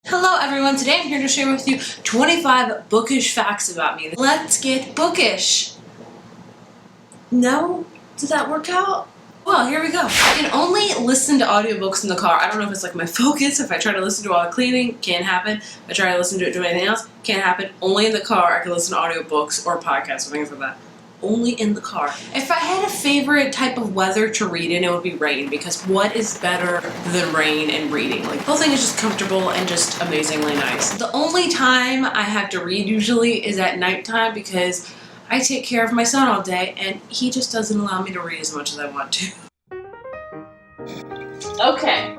Hello everyone, today I'm here to share with you 25 bookish facts about me. Let's get bookish! No? Did that work out? Well, here we go. I can only listen to audiobooks in the car. I don't know if it's like my focus. If I try to listen to it while cleaning, can't happen. If I try to listen to it do anything else, can't happen. Only in the car I can listen to audiobooks or podcasts or things like that. Only in the car. If I had a favorite type of weather to read in, it would be rain, because what is better than rain and reading? Like, the whole thing is just comfortable and just amazingly nice. The only time I have to read usually is at nighttime, because I take care of my son all day and he just doesn't allow me to read as much as I want to. Okay.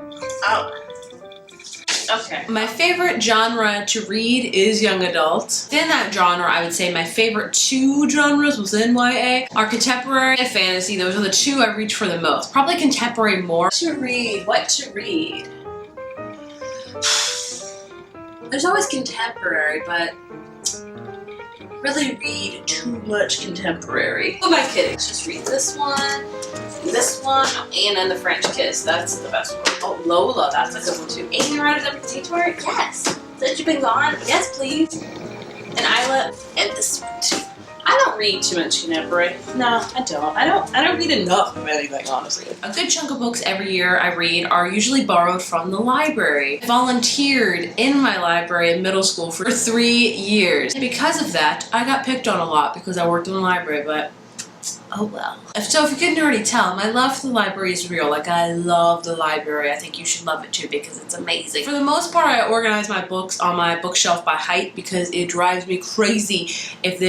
Okay. My favorite genre to read is young adult. In that genre, I would say my favorite two genres within YA are contemporary and fantasy. Those are the two I reach for the most. Probably contemporary more. What to read? There's always contemporary, but really read too much contemporary. Who am I kidding? Let's just read this one, and then The French Kiss. That's the best one. Oh, Lola, that's a good one too. Amy Ryder's Dictator? Yes. Since you've been gone? Yes, please. And Isla, and this one too. I don't read too much contemporary. No, I don't. I don't read enough of anything, honestly. A good chunk of books every year I read are usually borrowed from the library. I volunteered in my library in middle school for 3 years. Because of that, I got picked on a lot because I worked in the library, but oh well. So if you couldn't already tell, my love for the library is real. Like, I love the library. I think you should love it too because it's amazing. For the most part, I organize my books on my bookshelf by height because it drives me crazy if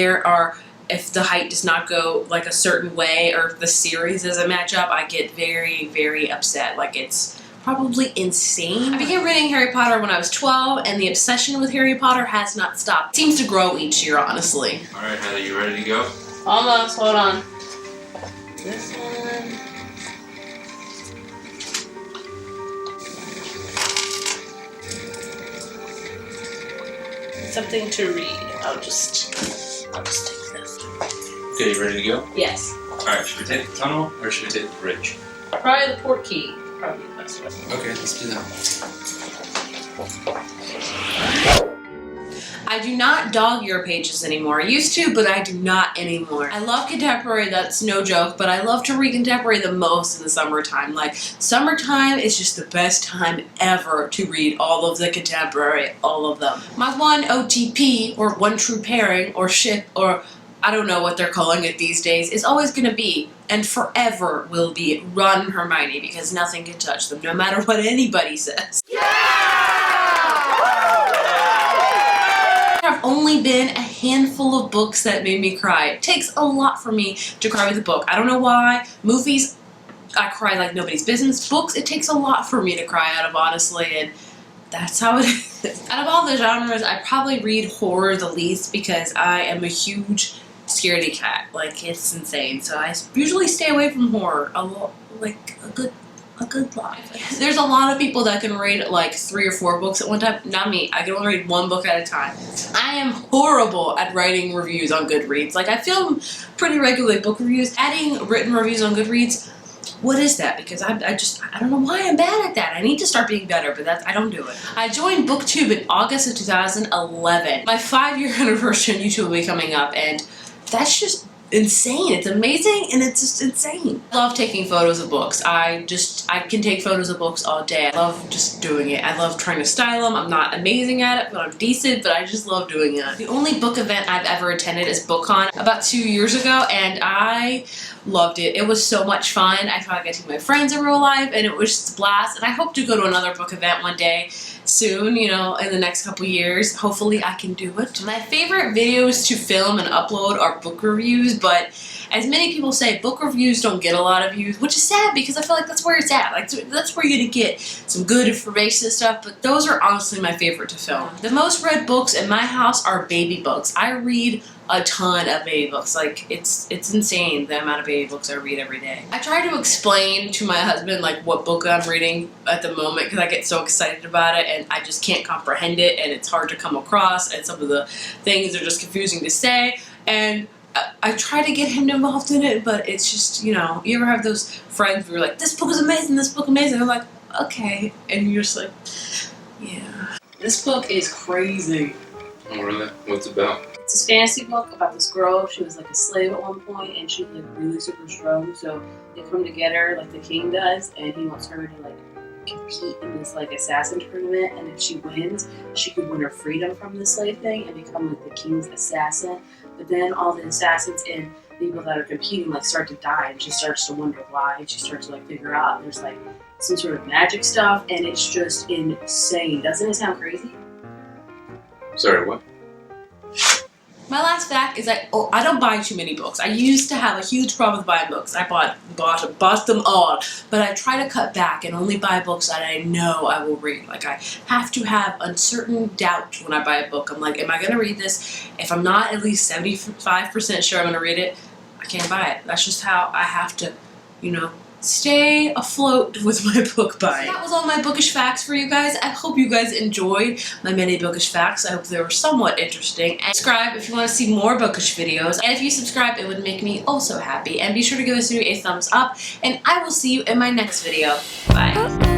the height does not go like a certain way, or if the series doesn't match up. I get very, very upset. Like, it's probably insane. I began reading Harry Potter when I was 12, and the obsession with Harry Potter has not stopped. It seems to grow each year, honestly. Alright, Heather, you ready to go? Almost, hold on. This one. Something to read. I'll just take this. Okay, you ready to go? Yes. Alright, should we take the tunnel or should we take the bridge? Probably the port key. Probably the best way. Okay, let's do that. I do not dog-ear pages anymore. I used to, but I do not anymore. I love contemporary, that's no joke, but I love to read contemporary the most in the summertime. Like, summertime is just the best time ever to read all of the contemporary, all of them. My one OTP, or one true pairing, or ship, or I don't know what they're calling it these days, is always gonna be, and forever will be, Ron and Hermione, because nothing can touch them, no matter what anybody says. I've only been a handful of books that made me cry. It takes a lot for me to cry with a book. I don't know why. Movies, I cry like nobody's business. Books, it takes a lot for me to cry out of, honestly, and that's how it is. Out of all the genres, I probably read horror the least because I am a huge scaredy cat. Like, it's insane. So I usually stay away from horror a good lot. There's a lot of people that can read like 3 or 4 books at one time. Not me. I can only read 1 book at a time. I am horrible at writing reviews on Goodreads. Like, I film pretty regularly book reviews. Adding written reviews on Goodreads, what is that? Because I don't know why I'm bad at that. I need to start being better, but I don't do it. I joined BookTube in August of 2011. My 5-year anniversary on YouTube will be coming up, and that's just insane. It's amazing, and it's just insane. I love taking photos of books. I can take photos of books all day. I love just doing it. I love trying to style them. I'm not amazing at it, but I'm decent, but I just love doing it. The only book event I've ever attended is BookCon about 2 years ago, and I loved it. It was so much fun. I felt like I took my friends in real life, and it was just a blast, and I hope to go to another book event one day soon, you know, in the next couple years. Hopefully I can do it. My favorite videos to film and upload are book reviews, but as many people say, book reviews don't get a lot of views, which is sad because I feel like that's where it's at. Like, that's where you're gonna get some good information and stuff, but those are honestly my favorite to film. The most read books in my house are baby books. I read a ton of baby books. Like, it's insane the amount of baby books I read every day. I try to explain to my husband like what book I'm reading at the moment because I get so excited about it and I just can't comprehend it, and it's hard to come across, and some of the things are just confusing to say, and I try to get him involved in it, but it's just, you know, you ever have those friends who are like, this book is amazing, this book is amazing, I'm like, okay, and you're just like, yeah. This book is crazy. Oh, really? What's it about? It's this fantasy book about this girl. She was like a slave at one point, and she was like really super strong. So they come together like the king does, and he wants her to like compete in this like assassin tournament. And if she wins, she could win her freedom from the slave thing and become like the king's assassin. But then all the assassins and people that are competing like start to die, and she starts to wonder why. And she starts to like figure out there's like some sort of magic stuff, and it's just insane. Doesn't it sound crazy? Sorry, what? My last fact is I don't buy too many books. I used to have a huge problem with buying books. I bought them all, but I try to cut back and only buy books that I know I will read. Like I have to have uncertain doubt when I buy a book. I'm like, am I going to read this? If I'm not at least 75% sure I'm going to read it, I can't buy it. That's just how I have to, stay afloat with my book buying. So that was all my bookish facts for you guys. I hope you guys enjoyed my mini bookish facts. I hope they were somewhat interesting. And subscribe if you want to see more bookish videos. And if you subscribe, it would make me also happy. And be sure to give this video a thumbs up. And I will see you in my next video. Bye.